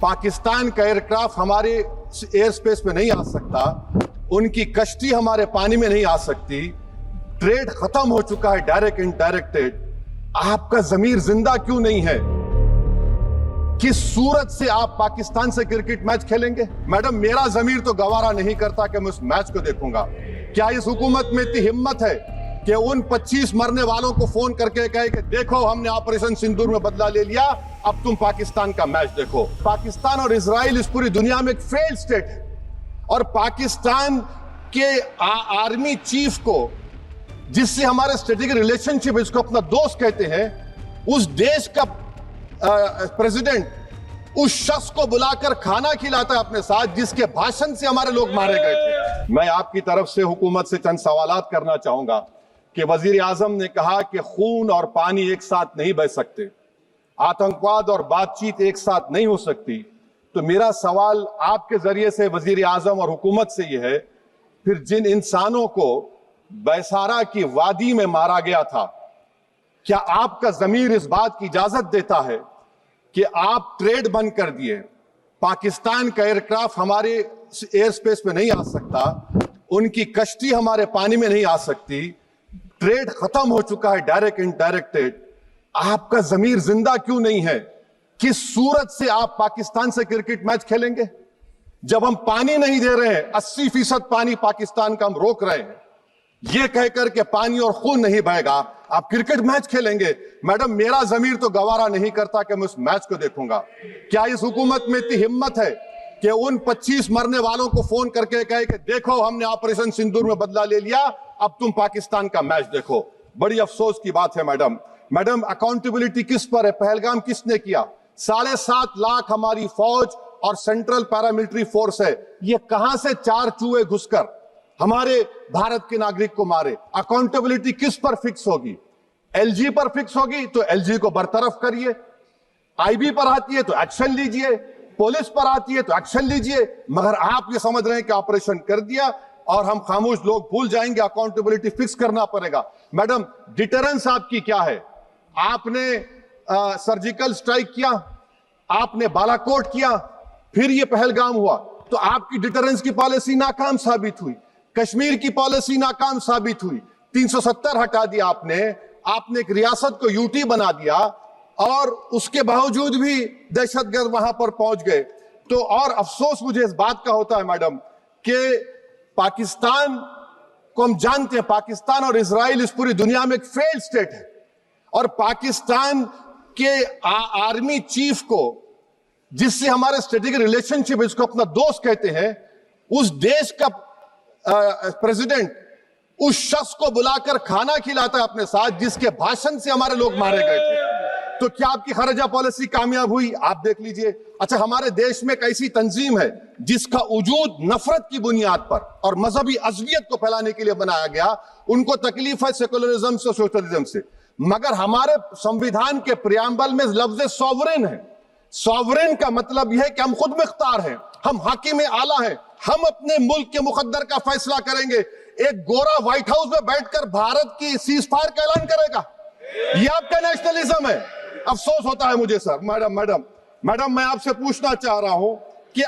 पाकिस्तान का एयरक्राफ्ट हमारे air space में नहीं आ सकता, उनकी कश्ती हमारे पानी में नहीं आ सकती, ट्रेड खत्म हो चुका है डायरेक्ट इनडायरेक्टेड। आपका जमीर जिंदा क्यों नहीं है? किस सूरत से आप पाकिस्तान से क्रिकेट मैच खेलेंगे? मैडम, मेरा जमीर तो गवारा नहीं करता कि मैं उस मैच को देखूंगा। क्या इस हुकूमत में इतनी हिम्मत है कि उन 25 मरने वालों को फोन करके कहे कि देखो हमने ऑपरेशन सिंदूर में बदला ले लिया, अब तुम पाकिस्तान का मैच देखो। पाकिस्तान और इजराइल इस पूरी दुनिया में एक फेल्ड स्टेट है, और पाकिस्तान के आर्मी चीफ को, जिससे हमारे स्ट्रेटेजिक रिलेशनशिप, इसको अपना दोस्त कहते हैं, उस देश का प्रेसिडेंट उस शख्स को बुलाकर खाना खिलाता है अपने साथ, जिसके भाषण से हमारे लोग मारे गए थे। मैं आपकी तरफ से हुकूमत से चंद सवालात करना चाहूंगा कि वजीर आजम ने कहा कि खून और पानी एक साथ नहीं बह सकते, आतंकवाद और बातचीत एक साथ नहीं हो सकती। तो मेरा सवाल आपके जरिए से वजीर आजम और हुकूमत से यह है, फिर जिन इंसानों को बैसारा की वादी में मारा गया था, क्या आपका जमीर इस बात की इजाजत देता है कि आप ट्रेड बंद कर दिए? पाकिस्तान का एयरक्राफ्ट हमारे एयर स्पेस में नहीं आ सकता, उनकी कश्ती हमारे पानी में नहीं आ सकती, ट्रेड खत्म हो चुका है डायरेक्ट इनडायरेक्टेड। आपका जमीर जिंदा क्यों नहीं है? किस सूरत से आप पाकिस्तान से क्रिकेट मैच खेलेंगे? जब हम पानी नहीं दे रहे हैं, 80% पानी पाकिस्तान का हम रोक रहे हैं, यह कहकर के पानी और खून नहीं बहेगा, आप क्रिकेट मैच खेलेंगे? मैडम, मेरा जमीर तो गवारा नहीं करता कि मैं उस मैच को देखूंगा। क्या इस हुकूमत में इतनी हिम्मत है कि उन 25 मरने वालों को फोन करके कहे कि देखो हमने ऑपरेशन सिंदूर में बदला ले लिया, अब तुम पाकिस्तान का मैच देखो? बड़ी अफसोस की बात है मैडम, अकाउंटेबिलिटी किस पर है? पहलगाम किसने किया? 7.5 लाख हमारी फौज और सेंट्रल पैरामिलिट्री फोर्स है, ये कहां से 4 चूहे घुसकर हमारे भारत के नागरिक को मारे? अकाउंटेबिलिटी किस पर फिक्स होगी? एलजी पर फिक्स होगी तो एलजी को बरतरफ करिए, आईबी पर आती है तो एक्शन लीजिए, पुलिस पर आती है तो एक्शन लीजिए, मगर आप ये समझ रहे हैं कि ऑपरेशन कर दिया और हम खामोश लोग भूल जाएंगे। अकाउंटेबिलिटी फिक्स करना पड़ेगा। मैडम, डिटरेंस आपकी क्या है? आपने सर्जिकल स्ट्राइक किया, आपने बालाकोट किया, फिर ये पहलगाम हुआ, तो आपकी डिटरेंस की पॉलिसी नाकाम साबित हुई, कश्मीर की पॉलिसी नाकाम साबित हुई, 370 हटा दिया आपने एक रियासत को यूटी बना दिया, और उसके बावजूद भी दहशतगर्द वहां पर पहुंच गए। तो और अफसोस मुझे इस बात का होता है मैडम कि पाकिस्तान को हम जानते हैं, पाकिस्तान और इजराइल इस पूरी दुनिया में एक फेल्ड स्टेट है, और पाकिस्तान के आर्मी चीफ को, जिससे हमारे स्ट्रेटेजिक रिलेशनशिप, इसको अपना दोस्त कहते हैं, उस देश का प्रेसिडेंट उस शख्स को बुलाकर खाना खिलाता है अपने साथ, जिसके भाषण से हमारे लोग मारे गए थे। तो क्या आपकी खारजा पॉलिसी कामयाब हुई? आप देख लीजिए। अच्छा, हमारे देश में एक ऐसी तंजीम है जिसका वजूद नफरत की बुनियाद पर और मजहबी अज़लियत को फैलाने के लिए बनाया गया। उनको तकलीफ है सेकुलरिज्म से, सोशलिज्म से, मगर हमारे संविधान के प्रियम्बल में लफ्ज सॉवरेन है। सॉवरेन का मतलब यह है कि हम खुद मुख्तार हैं, हम हाकिम आला हैं, हम अपने मुल्क के मुकद्दर का फैसला करेंगे। एक गोरा व्हाइट हाउस में बैठकर भारत की सीज फायर का ऐलान करेगा? यह आपका नेशनलिज्म है। अफसोस होता है मुझे सर। मैडम, मैं आपसे पूछना चाह रहा हूं कि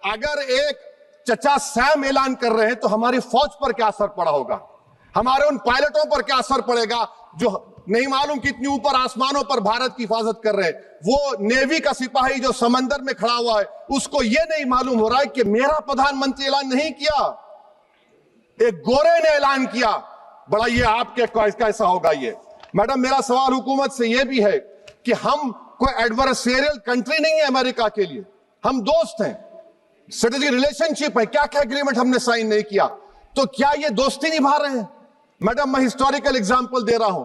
अगर एक चचा सैम ऐलान कर रहे हैं तो हमारी फौज पर क्या असर पड़ा होगा? हमारे उन पायलटों पर क्या असर पड़ेगा जो नहीं मालूम कितनी ऊपर आसमानों पर भारत की हिफाजत कर रहे हैं? वो नेवी का सिपाही जो समंदर में खड़ा हुआ है, उसको यह नहीं मालूम हो रहा है कि मेरा प्रधानमंत्री ऐलान नहीं किया, एक गोरे ने ऐलान किया। बड़ा ये आपके कैसा होगा ये? मैडम, मेरा सवाल हुकूमत से यह भी है कि हम कोई एडवर्सेरियल कंट्री नहीं है अमेरिका के लिए, हम दोस्त हैं, स्ट्रेटेजिक रिलेशनशिप है, क्या क्या एग्रीमेंट हमने साइन नहीं किया, तो क्या ये दोस्ती निभा रहे हैं? मैडम, मैं हिस्टोरिकल एग्जांपल दे रहा हूं,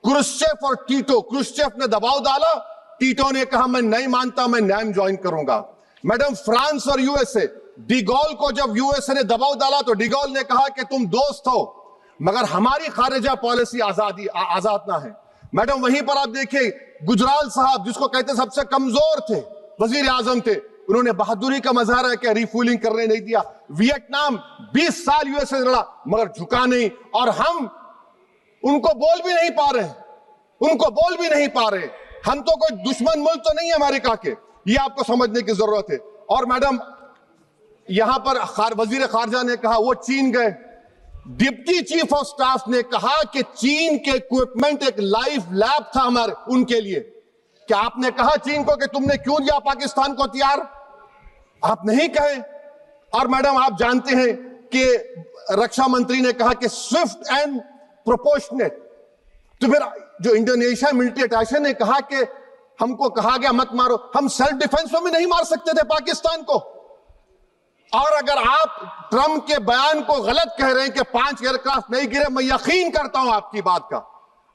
क्रुश्चेव और टीटो। क्रुश्चेव ने दबाव डाला, टीटो ने कहा मैं नहीं मानता, मैं नैम ज्वाइन करूंगा। मैडम, फ्रांस और यूएसए, डिगोल को जब यूएसए ने दबाव डाला तो डिगोल ने कहा कि तुम दोस्त हो, मगर हमारी खारिजा पॉलिसी आजाद ना है। मैडम, वहीं पर आप देखिए गुजराल साहब, जिसको कहते सबसे कमजोर थे, वजीर आजम थे, उन्होंने बहादुरी का मजारा है कि रिफूलिंग करने नहीं दिया। वियतनाम 20 साल यूएसए लड़ा मगर झुका नहीं, और हम उनको बोल भी नहीं पा रहे। हम तो कोई दुश्मन मुल्क तो नहीं है अमेरिका के, ये आपको समझने की जरूरत है। और मैडम, यहां पर वजीर खारजा ने कहा वो चीन गए, डिप्टी चीफ ऑफ स्टाफ ने कहा कि चीन के इक्विपमेंट एक लाइव लैब था हमारे उनके लिए। क्या आपने कहा चीन को कि तुमने क्यों दिया पाकिस्तान को हथियार? आप नहीं कहे। और मैडम, आप जानते हैं कि रक्षा मंत्री ने कहा कि स्विफ्ट एंड प्रोपोर्शनेट। तो फिर जो इंडोनेशिया मिलिट्री अटैचे ने कहा कि हमको कहा गया मत मारो, हम सेल्फ डिफेंस में भी नहीं मार सकते थे पाकिस्तान को। और अगर आप ट्रंप के बयान को गलत कह रहे हैं कि 5 एयरक्राफ्ट नहीं गिरे, मैं यकीन करता हूं आपकी बात का।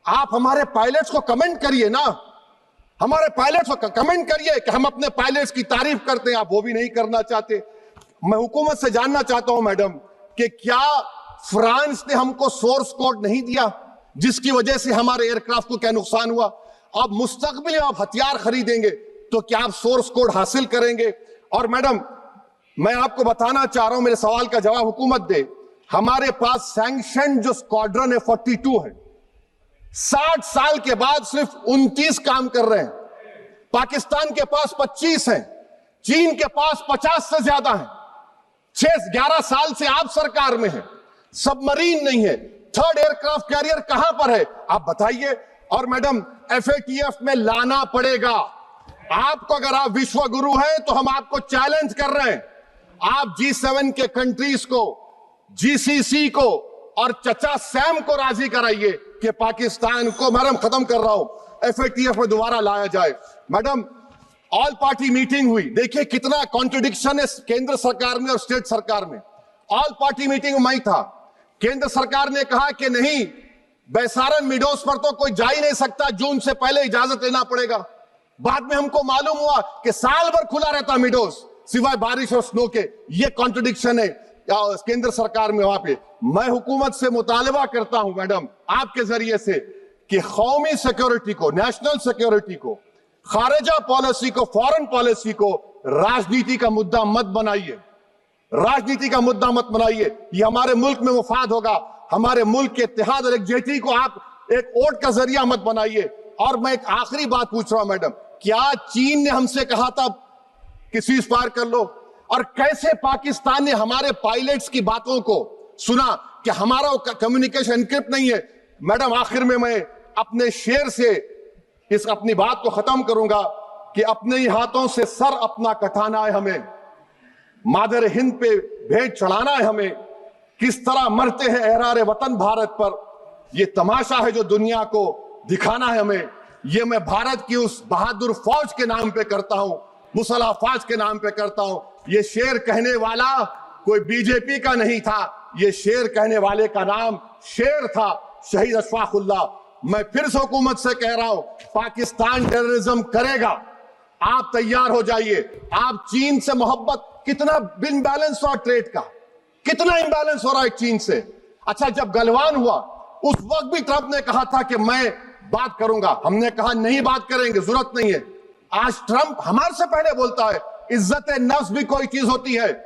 आप हमारे पायलट्स को कमेंट करिए ना, हमारे पायलट्स को कमेंट करिए कि हम अपने पायलट्स की तारीफ करते हैं। आप वो भी नहीं करना चाहते। मैं हुकूमत से जानना चाहता हूं मैडम कि क्या फ्रांस ने हमको सोर्स कोड नहीं दिया जिसकी वजह से हमारे एयरक्राफ्ट को क्या नुकसान हुआ? अब मुस्तकबिल में आप हथियार खरीदेंगे तो क्या आप सोर्स कोड हासिल करेंगे? और मैडम, मैं आपको बताना चाह रहा हूं, मेरे सवाल का जवाब हुकूमत दे। हमारे पास सैंक्शन जो स्क्वाड्रन है 42 है। 60 साल के बाद सिर्फ 29 काम कर रहे हैं। पाकिस्तान के पास 25 हैं, चीन के पास 50 से ज्यादा हैं। 11 साल से आप सरकार में हैं, सबमरीन नहीं है। 3rd एयरक्राफ्ट कैरियर कहां पर है आप बताइए। और मैडम, FATF में लाना पड़ेगा आपको। अगर आप विश्व गुरु हैं तो हम आपको चैलेंज कर रहे हैं। आप G7 के कंट्रीज को, GCC को और चचा सैम को राजी कराइए कि पाकिस्तान को, मैडम खत्म कर रहा हूं, FATF में दोबारा लाया जाए। मैडम, ऑल पार्टी मीटिंग हुई, देखिए कितना कॉन्ट्रडिक्शन है केंद्र सरकार में और स्टेट सरकार में। ऑल पार्टी मीटिंग में मैं था, केंद्र सरकार ने कहा कि नहीं, बैसारन मिडोस पर तो कोई जा ही नहीं सकता, जून से पहले इजाजत लेना पड़ेगा। बाद में हमको मालूम हुआ कि साल भर खुला रहता मिडोस सिवाय बारिश और स्नो के। ये कॉन्ट्रडिक्शन है केंद्र सरकार में। वहां पे मैं हुकूमत से मुतालबा करता हूं मैडम आपके जरिए से कि कौमी सिक्योरिटी को, नेशनल सिक्योरिटी को, खारिजा पॉलिसी को, फॉरेन पॉलिसी को राजनीति का मुद्दा मत बनाइए। राजनीति का मुद्दा मत बनाइए। ये हमारे मुल्क में मुफाद होगा। हमारे मुल्क के इत्तेहाद और एकजुटती को आप एक वोट का जरिया मत बनाइए। और मैं एक आखिरी बात पूछ रहा हूं मैडम, क्या चीन ने हमसे कहा था कि सीज फायर कर लो? और कैसे पाकिस्तान ने हमारे पायलट्स की बातों को सुना कि हमारा कम्युनिकेशन एनक्रिप्ट नहीं है? मैडम, आखिर में मैं अपने शेर से इस अपनी बात को खत्म करूंगा कि अपने ही हाथों से सर अपना कटाना है हमें, मादर हिंद पे भेंट चढ़ाना है हमें। किस तरह मरते हैं एहरारे वतन भारत पर, यह तमाशा है जो दुनिया को दिखाना है हमें। यह मैं भारत की उस बहादुर फौज के नाम पे करता हूं, मुसल्ह फौज के नाम पे करता हूं। यह शेर कहने वाला कोई बीजेपी का नहीं था, यह शेर कहने वाले का नाम शेर था, शहीद अशफाकुल्लाह। मैं फिर से हुकूमत से कह रहा हूं, पाकिस्तान टेररिज्म करेगा, आप तैयार हो जाइए। आप चीन से मोहब्बत, कितना इम्बैलेंस हुआ ट्रेड का, कितना इम्बैलेंस हो रहा है चीन से। अच्छा, जब गलवान हुआ उस वक्त भी ट्रंप ने कहा था कि मैं बात करूंगा, हमने कहा नहीं बात करेंगे, जरूरत नहीं है। आज ट्रंप हमारे से पहले बोलता है इज्जत नफ्स भी कोई चीज होती है।